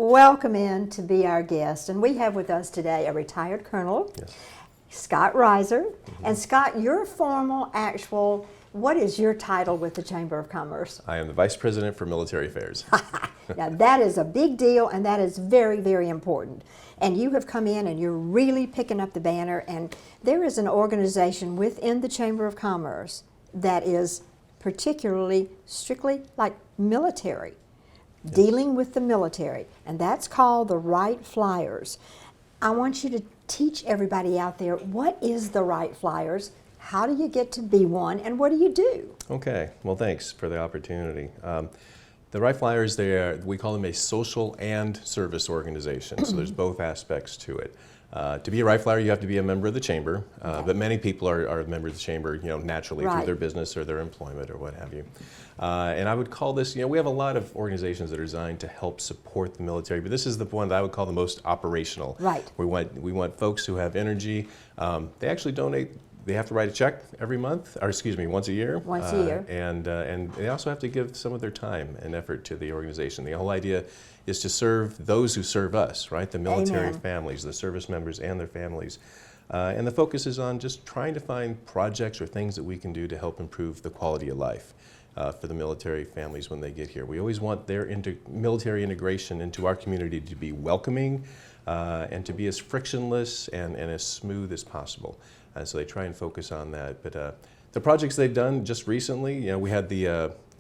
welcome in to be our guest. And we have with us today a retired colonel, Yes. Scott Rizer. And Scott, your what is your title with the Chamber of Commerce? I am the Vice President for Military Affairs. Now that is a big deal, and that is very, very important. And you have come in and you're really picking up the banner, and there is an organization within the Chamber of Commerce that is particularly strictly like military, dealing with the military, and that's called the Wright Flyers. I want you to teach everybody out there, what is the Wright Flyers? How do you get to be one, and what do you do? Okay, well thanks for the opportunity. The Wright Flyers, we call them a social and service organization, so there's both aspects to it. To be a Wright Flyer, you have to be a member of the Chamber, but many people are members of the Chamber, naturally through their business or their employment or what have you. And I would call this, we have a lot of organizations that are designed to help support the military, but this is the one that I would call the most operational. Right. We want folks who have energy. They actually donate. They have to write a check every month, or excuse me, once a year. Once a year. And they also have to give some of their time and effort to the organization. The whole idea is to serve those who serve us, right? The military families, the service members and their families. And the focus is on just trying to find projects or things that we can do to help improve the quality of life for the military families when they get here. We always want their military integration into our community to be welcoming and to be as frictionless and as smooth as possible. So they try and focus on that. But the projects they've done just recently, we had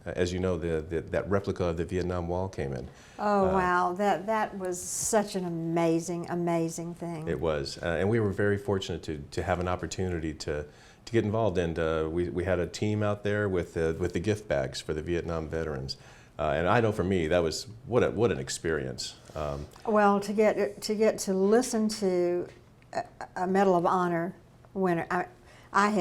as you know, that replica of the Vietnam Wall came in. Oh, wow. That was such an amazing, amazing thing. It was. And we were very fortunate to have an opportunity to get involved. And we had a team out there with the gift bags for the Vietnam veterans. And I know for me, that was, what an experience. Well, to get to listen to a Medal of Honor winner, how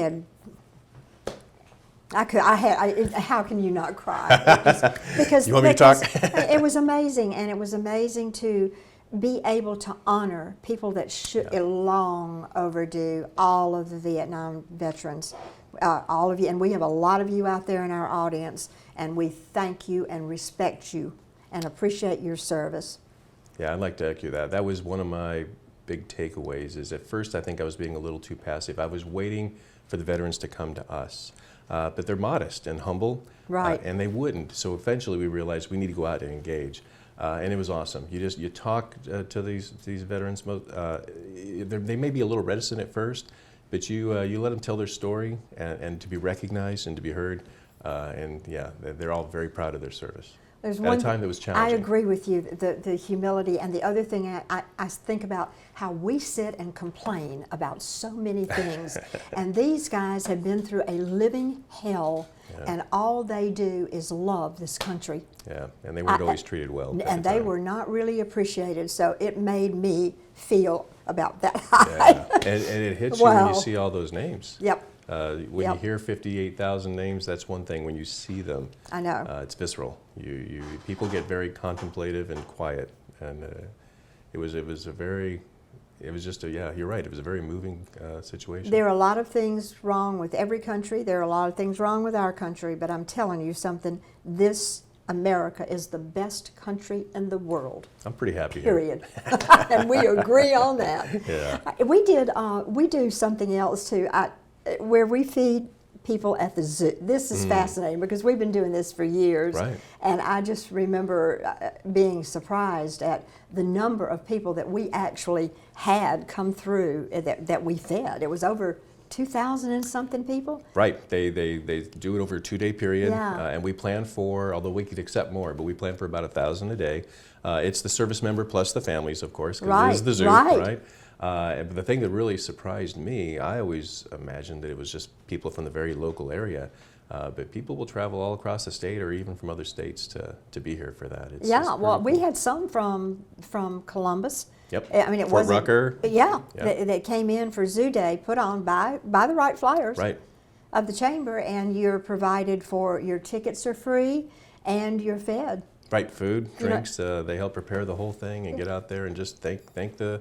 can you not cry? Because you want me to talk? It was amazing, and it was amazing to be able to honor people that should long overdue, all of the Vietnam veterans, all of you, and we have a lot of you out there in our audience, and we thank you and respect you and appreciate your service. Yeah, I'd like to echo that. That was one of my big takeaways. Is at first I think I was being a little too passive. I was waiting for the veterans to come to us. But they're modest and humble, right? And they wouldn't. So eventually we realized we need to go out and engage, and it was awesome. You talk to these veterans. They may be a little reticent at first, but you let them tell their story and to be recognized and to be heard. And yeah, they're all very proud of their service. There's at a time that was challenging. I agree with you, the humility, and the other thing I think about how we sit and complain about so many things, and these guys have been through a living hell, and all they do is love this country. Yeah, and they weren't always treated well. And they were not really appreciated, so it made me feel about that. Yeah, and it hits you when you see all those names. Yep. When you hear 58,000 names, that's one thing. When you see them, I know it's visceral. People get very contemplative and quiet, and you're right. It was a very moving situation. There are a lot of things wrong with every country. There are a lot of things wrong with our country, but I'm telling you something. This America is the best country in the world. I'm pretty happy. Period. And we agree on that. Yeah. We do something else too. Where we feed people at the zoo. This is fascinating because we've been doing this for years. Right. And I just remember being surprised at the number of people that we actually had come through that we fed. It was over 2,000 and something people. Right. They do it over a 2-day period. Yeah. And we plan for, although we could accept more, but we plan for about 1,000 a day. It's the service member plus the families, of course, because it is the zoo, right? But the thing that really surprised me, I always imagined that it was just people from the very local area, but people will travel all across the state or even from other states to be here for that. It's well, cool. We had some from Columbus. Yep. I mean, it Fort wasn't. Rucker. Yeah, that came in for Zoo Day, put on by the Wright Flyers of the Chamber, and you're provided for. Your tickets are free, and you're fed. Right, food, drinks. They help prepare the whole thing and get out there and just thank the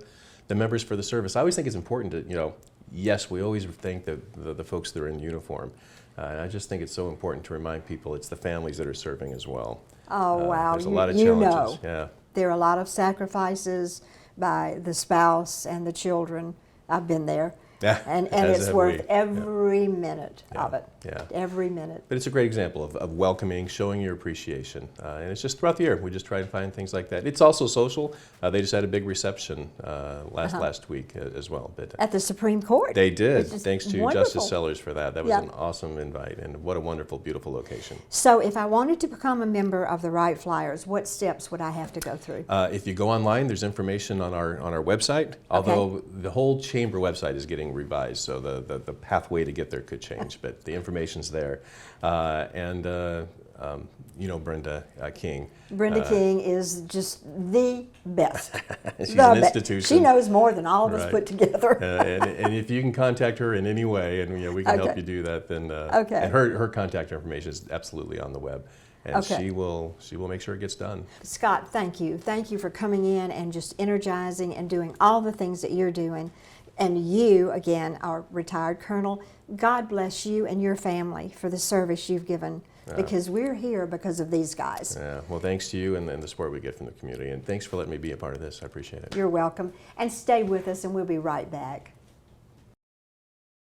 members for the service. I always think it's important to, yes, we always thank the folks that are in uniform. And I just think it's so important to remind people it's the families that are serving as well. Oh, wow. There's a lot of challenges. There are a lot of sacrifices by the spouse and the children. I've been there. Yeah, And as it's have worth we. every minute of it. Yeah. Every minute. But it's a great example of welcoming, showing your appreciation. And it's just throughout the year. We just try to find things like that. It's also social. They just had a big reception last week as well. But At the Supreme Court. they did. Which is Thanks to wonderful. Justice Sellers for that. That was Yeah. an awesome invite, and what a wonderful, beautiful location. So if I wanted to become a member of the Wright Flyers, what steps would I have to go through? If you go online, there's information on our website. Although the whole chamber website is getting revised, so the pathway to get there could change, but the information's there. You know Brenda King. Brenda King is just the best. She's The an best. institution. She knows more than all of us Right. put together. And if you can contact her in any way, and we can help Okay. you do that, then Okay. and her contact information is absolutely on the web, and Okay. she will make sure it gets done. Scott, thank you. Thank you for coming in and just energizing and doing all the things that you're doing. And you, again, our retired colonel, God bless you and your family for the service you've given, because we're here because of these guys. Yeah. Well, thanks to you and the support we get from the community, and thanks for letting me be a part of this. I appreciate it. You're welcome. And stay with us, and we'll be right back.